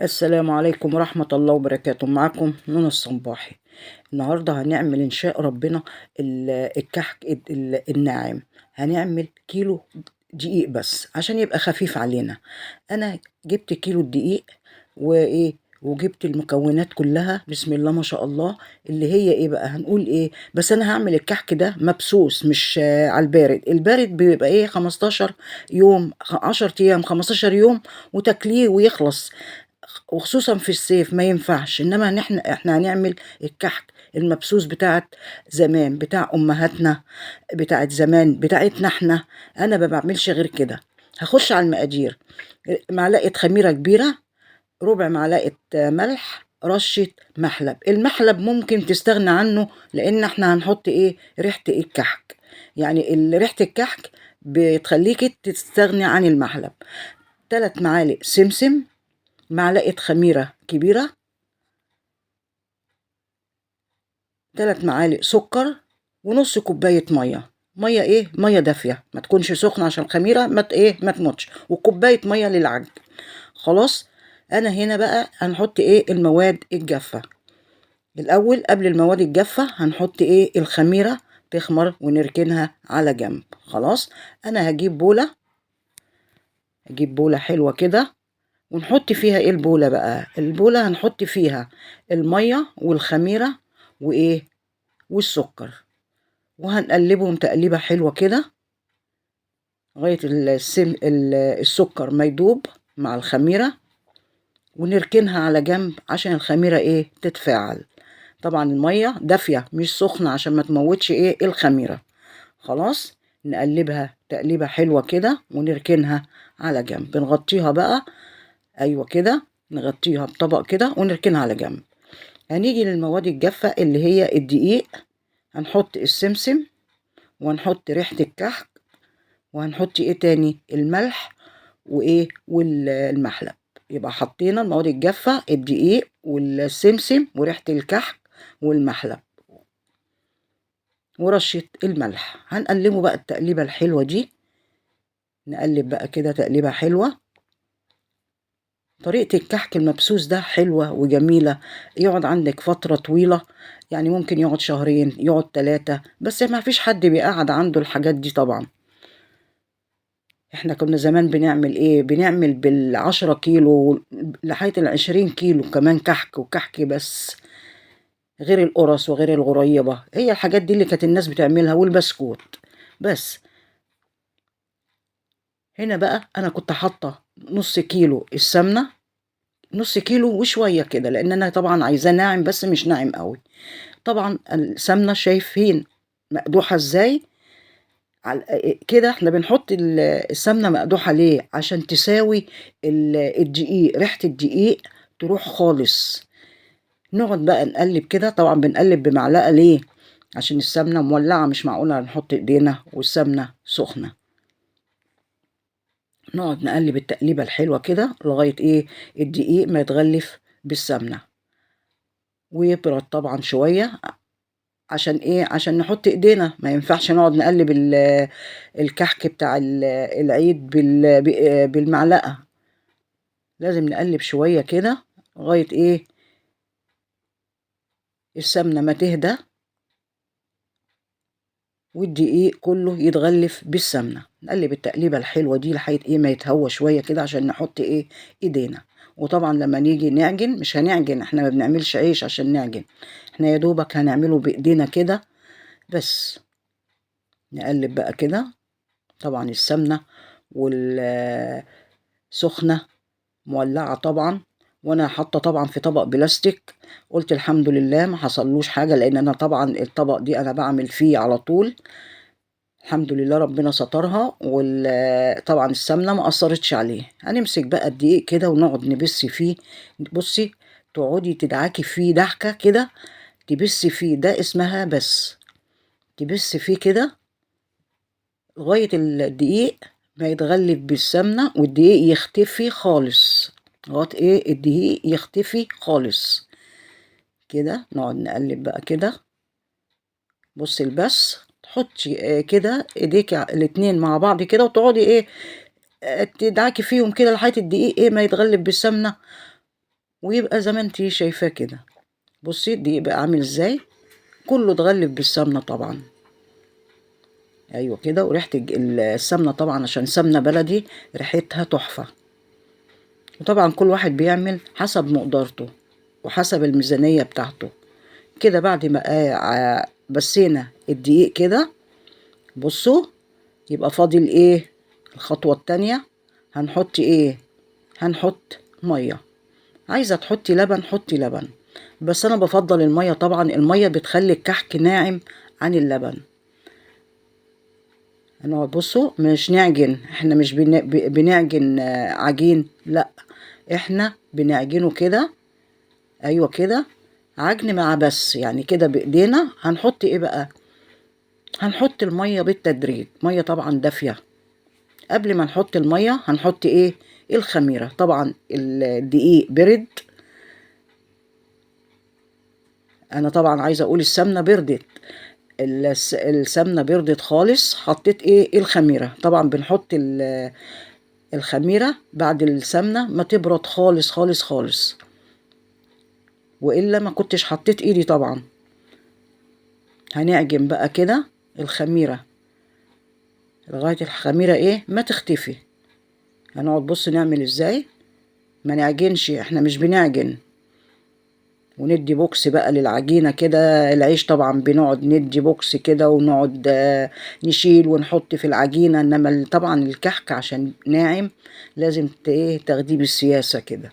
السلام عليكم ورحمة الله وبركاته. معكم نونو الصنباحي. النهاردة هنعمل إن شاء ربنا الكحك الناعم. هنعمل كيلو دقيق بس عشان يبقى خفيف علينا. أنا جبت كيلو الدقيق وإيه وجبت المكونات كلها، بسم الله ما شاء الله. اللي هي ايه بقى، هنقول ايه، بس انا هعمل الكحك ده مبسوس، مش على البارد. البارد بيبقى ايه 15 يوم، 10 ايام، 15 يوم وتاكليه ويخلص. وخصوصا في الصيف ما ينفعش، انما احنا هنعمل الكحك المبسوس بتاعت زمان، بتاع امهاتنا، بتاعت زمان، بتاعتنا احنا. انا ما بعملش غير كده. هخش على المقادير: معلقه خميره كبيره، ربع معلقه ملح، رشه محلب. المحلب ممكن تستغنى عنه، لان احنا هنحط ايه ريحه الكحك، يعني ريحه الكحك بتخليك تستغني عن المحلب. 3 معالق سمسم، معلقة خميرة كبيرة، 3 معالق سكر، ونص كوباية مية. مية ايه، مية دافية، ما تكونش سخنة عشان الخميرة ما تموتش، وكوباية مية للعجن. خلاص. انا هنا بقى هنحط ايه المواد الجافة. الاول قبل المواد الجافة هنحط ايه الخميرة تخمر ونركنها على جنب. خلاص. انا هجيب بولة حلوة كده، ونحط فيها ايه البولة بقى. البولة هنحط فيها المية والخميرة وايه والسكر، وهنقلبهم تقليبة حلوة كده لغاية السكر ما يدوب مع الخميرة، ونركنها على جنب عشان الخميرة ايه تتفاعل. طبعا المية دافية مش سخنة عشان ما تموتش ايه الخميرة. خلاص. نقلبها تقليبة حلوة كده ونركنها على جنب. بنغطيها بقى، ايوه كده، نغطيها بطبق كده ونركنها على جنب. هنيجي للمواد الجافة اللي هي الدقيق. هنحط السمسم، وهنحط ريحة الكحك، وهنحط ايه تاني الملح وايه والمحلب. يبقى حطينا المواد الجافة: الدقيق والسمسم وريحة الكحك والمحلب ورشة الملح. هنقلبه بقى التقليبة الحلوة دي. نقلب بقى كده تقليبة حلوة. طريقة الكحك المبسوس ده حلوة وجميلة، يقعد عندك فترة طويلة، يعني ممكن يقعد شهرين، يقعد 3، بس ما فيش حد بيقعد عنده الحاجات دي طبعا. احنا كنا زمان بنعمل ايه، بنعمل بال10 كيلو لحد 20 كيلو كمان كحك وكحك بس، غير القرص وغير الغريبة. هي الحاجات دي اللي كانت الناس بتعملها، والبسكوت بس. هنا بقى انا كنت حاطة نص كيلو السمنة، نص كيلو وشوية كده، لان انا طبعا عايزاه ناعم بس مش ناعم قوي. طبعا السمنة شايفين مقدوحة ازاي. كده احنا بنحط السمنة مقدوحة ليه، عشان تساوي الدقيق، ريحة الدقيق تروح خالص. نقعد بقى نقلب كده، طبعا بنقلب بمعلقة ليه، عشان السمنة مولعة، مش معقولة هنحط ايدينا والسمنة سخنة. نقعد نقلب التقليبة الحلوة كده لغاية ايه الدقيق ما يتغلف بالسمنة ويبرد طبعا شوية. عشان ايه، عشان نحط ايدينا، ما ينفعش نقعد نقلب الكحك بتاع العيد بالمعلقة. لازم نقلب شوية كده لغاية ايه السمنة ما تهدى والدقيق كله يتغلف بالسمنة. نقلب التقليبة الحلوة دي لحد ايه ما يتهوى شوية كده عشان نحط ايه ايدينا. وطبعا لما نيجي نعجن مش هنعجن، احنا ما بنعملش عيش عشان نعجن، احنا يا دوبك هنعمله بايدينا كده بس. نقلب بقى كده. طبعا السمنة والسخنة مولعة طبعا، وانا حاطة طبعا في طبق بلاستيك. قلت الحمد لله ما حصلوش حاجة، لان انا طبعا الطبق دي انا بعمل فيه على طول. الحمد لله ربنا سترها، وطبعا السمنة ما أثرتش عليه. هنمسك بقى الدقيق كده ونقعد نبس فيه. بصي، تقعدي تدعكي فيه دعكة كده، تبسي فيه، ده اسمها بس. تبسي فيه كده لغاية الدقيق ما يتغلف بالسمنة والدقيق يختفي خالص. لغاية ايه الدقيق يختفي خالص كده. نقعد نقلب بقى كده. بصي البس تحطي كده ايديك الاتنين مع بعض كده، وتقعدي ايه تدعكي فيهم كده لحد الدقيق ايه ما يتغلب بالسمنة ويبقى زي ما انتي شايفاه كده. بصي الدقيق بقى عامل ازاي، كله اتغلف بالسمنة طبعا. ايوه كده. وريحة السمنة طبعا عشان سمنة بلدي ريحتها تحفة. وطبعا كل واحد بيعمل حسب مقدرته وحسب الميزانية بتاعته. كده بعد ما بسينا الدقيق كده، بصوا، يبقى فاضل ايه الخطوة التانية. هنحط ايه؟ هنحط مية. عايزة تحطي لبن حطي لبن، بس انا بفضل المية طبعا. المية بتخلي الكحك ناعم عن اللبن. هنقعد بصوا مش نعجن، احنا مش بنعجن عجين، لا، احنا بنعجنه كده. ايوه كده، عجن مع بس يعني كده بايدينا. هنحط ايه بقى؟ هنحط المية بالتدريج، مية طبعا دافية. قبل ما نحط المية هنحط ايه؟ الخميرة. طبعا الدقيق برد. انا طبعا عايزة اقول السمنة بردت. السمنة بردت خالص. حطيت ايه؟ الخميرة. طبعا بنحط الخميرة بعد السمنة ما تبرد خالص خالص خالص، وإلا ما كنتش حطيت ايدي طبعا. هنعجن بقى كده الخميرة لغاية الخميرة ايه ما تختفي. هنقعد بص نعمل ازاي. ما نعجنش، احنا مش بنعجن. وندي بوكس بقى للعجينة كده. العيش طبعا بنقعد ندي بوكس كده ونقعد نشيل ونحط في العجينة. انما طبعا الكحك عشان ناعم لازم ايه تاخديه بالسياسة كده.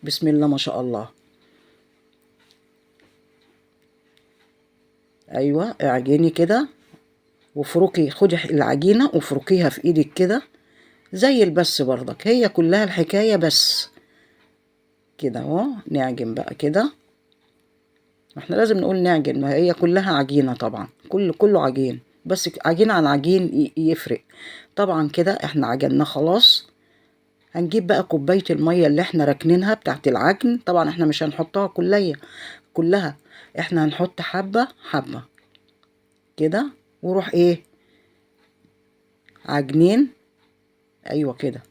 بسم الله ما شاء الله. ايوه اعجني كده وفركي. خدي العجينة وفركيها في ايدك كده زي البس برضك. هي كلها الحكاية بس كده اهو. نعجن بقى كده. احنا لازم نقول نعجن، ما هي كلها عجينة طبعا. كله عجين، بس عجين عن عجين يفرق طبعا. كده احنا عجننا خلاص. هنجيب بقى كوباية المية اللي احنا راكنينها بتاعت العجن. طبعا احنا مش هنحطها كلها، احنا هنحط حبة حبة كده. وروح ايه عجنين. ايوه كده.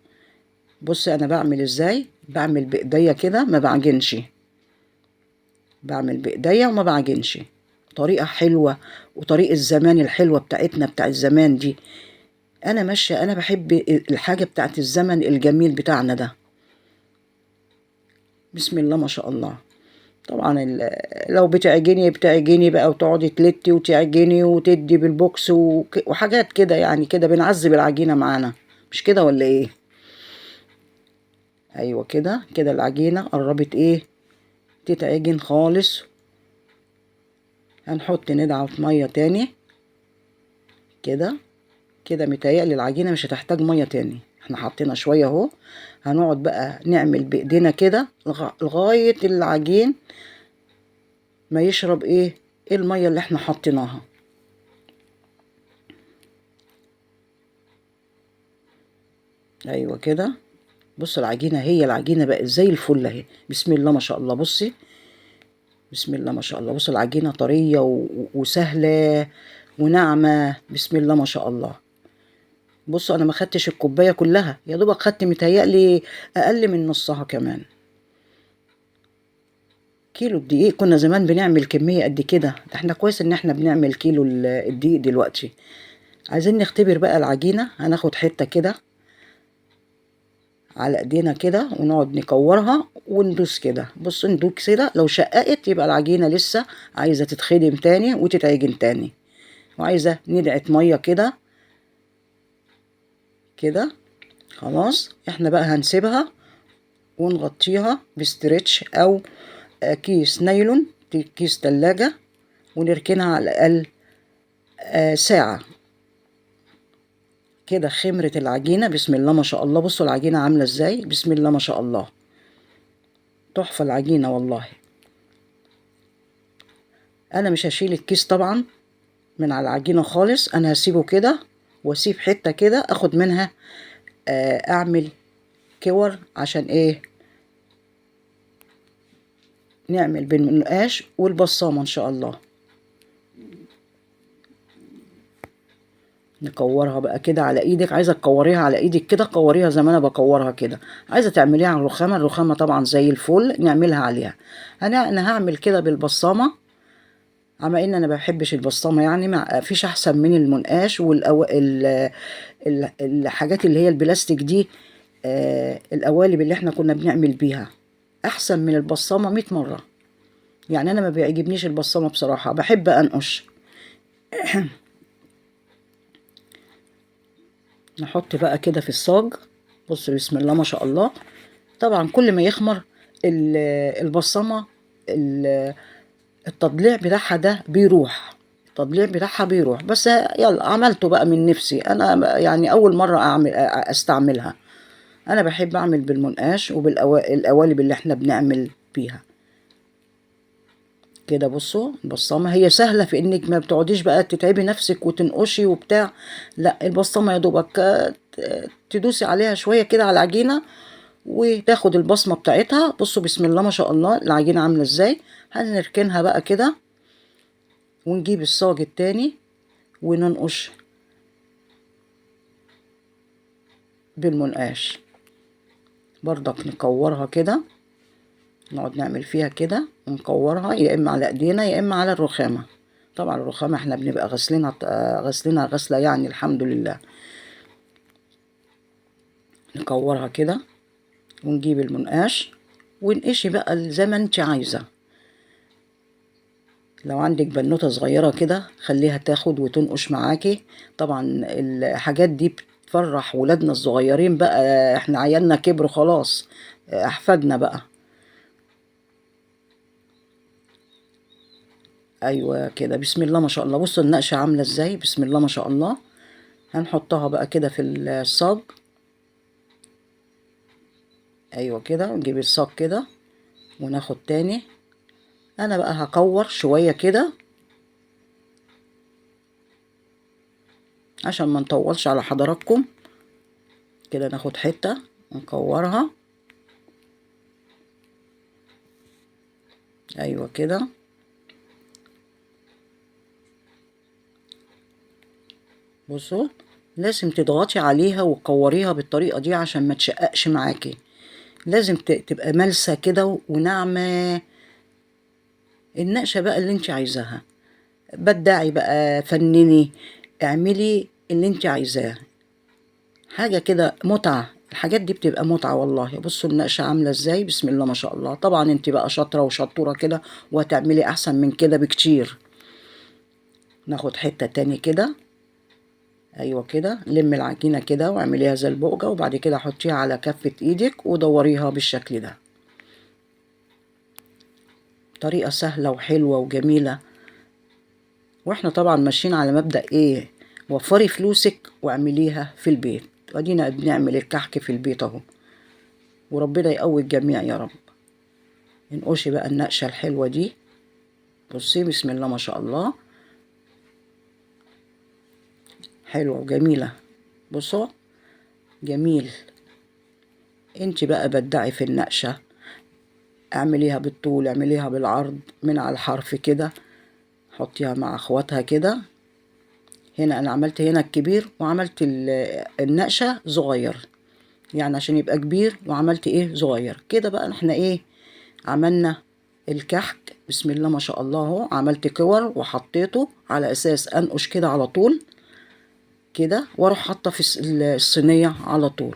بص انا بعمل ازاي. بعمل بايديا كده ما بعجنش. بعمل بايديا وما بعجنش. طريقة حلوة، وطريقة زمان الحلوة بتاعتنا بتاع الزمان دي. انا ماشية، انا بحب الحاجة بتاعت الزمن الجميل بتاعنا ده. بسم الله ما شاء الله. طبعا لو بتعجني بقى وتقعدي تلتي وتعجني وتدي بالبوكس وحاجات كده يعني كده بنعذب العجينة معانا. مش كده ولا ايه؟ ايوه كده. كده العجينة قربت ايه تتعجن خالص. هنحط ندعة مية تاني كده. كده متهيألي العجينة مش هتحتاج مية تاني، احنا حطينا شوية اهو. هنقعد بقى نعمل بايدينا كده لغاية العجين ما يشرب ايه المية اللي احنا حطيناها. ايوه كده. بص العجينة، هي العجينة بقت زي الفل اهي. بسم الله ما شاء الله. بصي بسم الله ما شاء الله. بص العجينة طرية وسهلة وناعمة. بسم الله ما شاء الله. بصوا انا ما خدتش الكوباية كلها، يا دوبك خدت متهيألي اقل من نصها كمان. كيلو الدقيق كنا زمان بنعمل كمية قد كده. ده احنا كويس ان احنا بنعمل كيلو الدقيق دلوقتي. عايزين نختبر بقى العجينة. هناخد حتة كده على ايدينا كده ونقعد نكورها وندوس كده. بص ندوس كده، لو شققت يبقى العجينة لسه عايزة تتخدم تاني وتتعجن تاني. وعايزة ندعة مية كده كده. خلاص احنا بقى هنسيبها ونغطيها بستريتش او كيس نايلون، كيس تلاجة، ونركنها على الأقل ساعة كده. خمرة العجينة بسم الله ما شاء الله. بصوا العجينة عاملة ازاي. بسم الله ما شاء الله. تحفة العجينة والله. انا مش هشيل الكيس طبعا من على العجينة خالص. انا هسيبه كده واسيب حتة كده اخد منها اعمل كور. عشان ايه؟ نعمل بالنقاش والبصامة ان شاء الله. نكورها بقى كده على ايدك، عايزه تكوريها على ايدك كده كوريها زي ما انا بكورها كده، عايزه تعمليها على الرخامه، الرخامه طبعا زي الفل نعملها عليها. انا هعمل كده بالبصامه، اما ان انا ما بحبش البصامه يعني، ما فيش احسن من المنقاش الحاجات اللي هي البلاستيك دي. القوالب اللي احنا كنا بنعمل بيها احسن من البصامه 100 مره. يعني انا ما بيعجبنيش البصامه بصراحه، بحب انقش. نحط بقى كده في الصاج. بص بسم الله ما شاء الله. طبعا كل ما يخمر البصمة، ال- التضليع بتاعها ده بيروح، التضليع بتاعها بيروح. بس يلا عملته بقى من نفسي انا، يعني اول مرة اعمل استعملها. انا بحب اعمل بالمنقاش وبالقوالب اللي احنا بنعمل بيها كده. بصوا البصامة هي سهلة في انك ما بتقعديش بقى تتعبي نفسك وتنقشي وبتاع. لا البصامة يا دوبك تدوسي عليها شوية كده على العجينة وتاخد البصمة بتاعتها. بصوا بسم الله ما شاء الله العجينة عاملة ازاي. هنركنها بقى كده ونجيب الصاج التاني وننقش بالمنقاش. برضك نكورها كده، نقعد نعمل فيها كده ونكورها يا اما على ايدينا يا اما على الرخامة. طبعا الرخامة احنا بنبقى غسلينها غسلة يعني الحمد لله. نكورها كده ونجيب المنقاش ونقشي بقى زي ما انت عايزة. لو عندك بنوتة صغيرة كده خليها تاخد وتنقش معاكي. طبعا الحاجات دي بتفرح ولادنا الصغيرين بقى، احنا عيالنا كبروا خلاص، احفادنا بقى. ايوه كده بسم الله ما شاء الله. بصوا النقشة عاملة ازاي بسم الله ما شاء الله. هنحطها بقى كده في الصاج. ايوه كده نجيب الصاج كده وناخد تاني. انا بقى هكور شوية كده عشان ما نطولش على حضراتكم. كده ناخد حتة ونكورها. ايوه كده. بصوا لازم تضغطي عليها وتكوريها بالطريقة دي عشان ما تشققش معاكي. لازم تبقى ملسة كده وناعمة. النقشة بقى اللي انت عايزاها، بدعي بقى، فنني، اعملي اللي انت عايزاه. حاجة كده متعة، الحاجات دي بتبقى متعة والله. بصوا النقشة عاملة ازاي بسم الله ما شاء الله. طبعا انت بقى شاطرة وشطورة كده وهتعملي احسن من كده بكتير. ناخد حتة تاني كده. ايوه كده لم العجينه كده واعمليها زي البقجه، وبعد كده حطيها على كفه ايدك ودوريها بالشكل ده. طريقه سهله وحلوه وجميله. واحنا طبعا ماشيين على مبدأ ايه، وفري فلوسك واعمليها في البيت. ادينا بنعمل الكحك في البيت اهو، وربنا يقوي الجميع يا رب. انقشي بقى النقشه الحلوه دي. بصي بسم الله ما شاء الله، حلوه وجميله. بصوا جميل. انت بقى بدعي في النقشه، اعمليها بالطول اعمليها بالعرض من على الحرف كده، حطيها مع اخواتها كده. هنا انا عملت هنا الكبير وعملت النقشة صغير، يعني عشان يبقى كبير وعملت ايه صغير كده. بقى احنا ايه عملنا الكحك بسم الله ما شاء الله اهو. عملت كور وحطيته على اساس انقش كده على طول كده، واروح حاطه في الصينية على طول.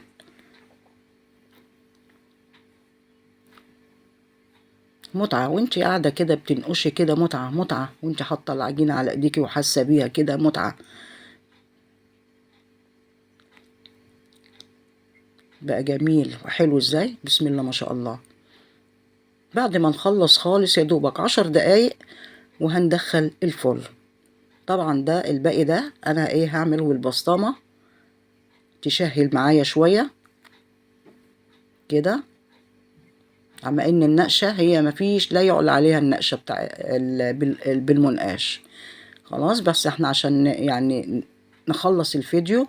متعة وانتي قاعدة كده بتنقشي كده، متعة متعة وانتي حاطة العجينة على ايديكي وحاسة بيها كده، متعة. بقى جميل وحلو ازاي بسم الله ما شاء الله. بعد ما نخلص خالص يا دوبك 10 دقايق وهندخل الفرن. طبعا ده الباقي ده انا ايه هعمله بالبسطامة تشهل معايا شوية كده. اما ان النقشة هي مفيش لا يعلى عليها النقشة بتاع بالمنقاش. خلاص بس احنا عشان يعني نخلص الفيديو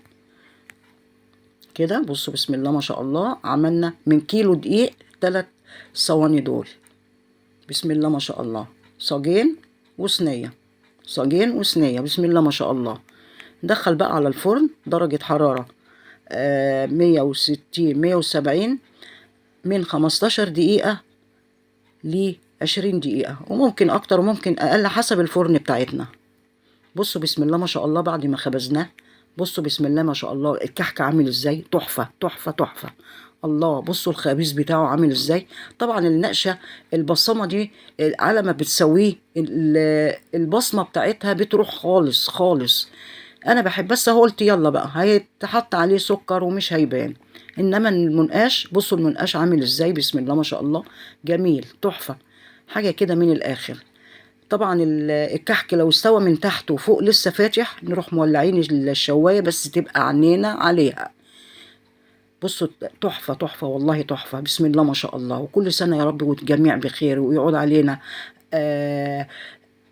كده. بصوا بسم الله ما شاء الله عملنا من كيلو دقيق 3 صواني دول. بسم الله ما شاء الله صاجين وصينية، صاجين وصينية بسم الله ما شاء الله. دخل بقى على الفرن درجة حرارة 160 170 من 15 دقيقة ل20 دقيقة، وممكن أكتر وممكن أقل حسب الفرن بتاعتنا. بصوا بسم الله ما شاء الله بعد ما خبزناه، بصوا بسم الله ما شاء الله الكحك عامل ازاي، تحفة تحفة تحفة. الله، بصوا الخبيز بتاعه عامل ازاي. طبعا النقشة البصمة دي على ما بتسويه البصمة بتاعتها بتروح خالص خالص. انا بحب، بس هو قلت يلا بقى هيتحط عليه سكر ومش هيبان. انما المنقاش، بصوا المنقاش عامل ازاي، بسم الله ما شاء الله، جميل تحفة، حاجة كده من الاخر. طبعا الكحك لو استوى من تحت وفوق لسه فاتح، نروح مولعين الشواية بس تبقى عينينا عليها. بصوا تحفة تحفة والله تحفة، بسم الله ما شاء الله. وكل سنة يا رب والجميع بخير، ويعود علينا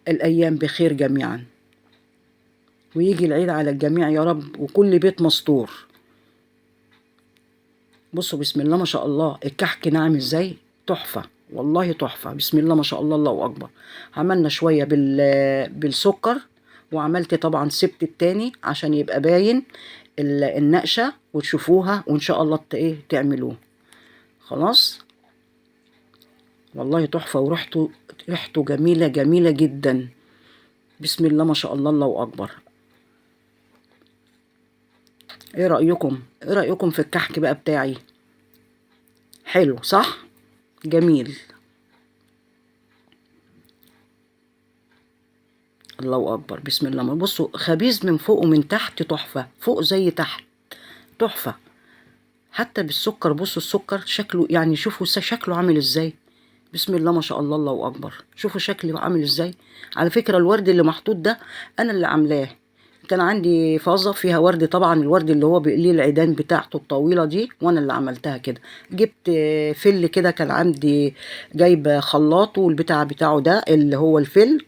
الأيام بخير جميعا، ويجي العيد على الجميع يا رب، وكل بيت مستور. بصوا بسم الله ما شاء الله الكحك ناعم ازاي، تحفة والله تحفة، بسم الله ما شاء الله، الله أكبر. عملنا شوية بالسكر، وعملت طبعا سبت التاني عشان يبقى باين النقشة، وتشوفوها وإن شاء الله ايه تعملوه. خلاص والله تحفة، ريحته جميلة جميلة جدا، بسم الله ما شاء الله، الله أكبر. ايه رأيكم، ايه رأيكم في الكحك بقى بتاعي؟ حلو صح؟ جميل، الله اكبر، بسم الله. بصوا خبيز من فوق ومن تحت تحفه، فوق زي تحت تحفه، حتى بالسكر. بصوا السكر شكله، يعني شوفوا شكله عامل ازاي، بسم الله ما شاء الله، الله اكبر. شوفوا شكله عامل ازاي. على فكره الورد اللي محطوط ده انا اللي عاملاه، كان عندي فازه فيها ورد، طبعا الورد اللي هو ليه العيدان بتاعته الطويله دي، وانا اللي عملتها كده. جبت فل كده، كان عندي جايبه خلاط والبتاع بتاعه ده اللي هو الفل.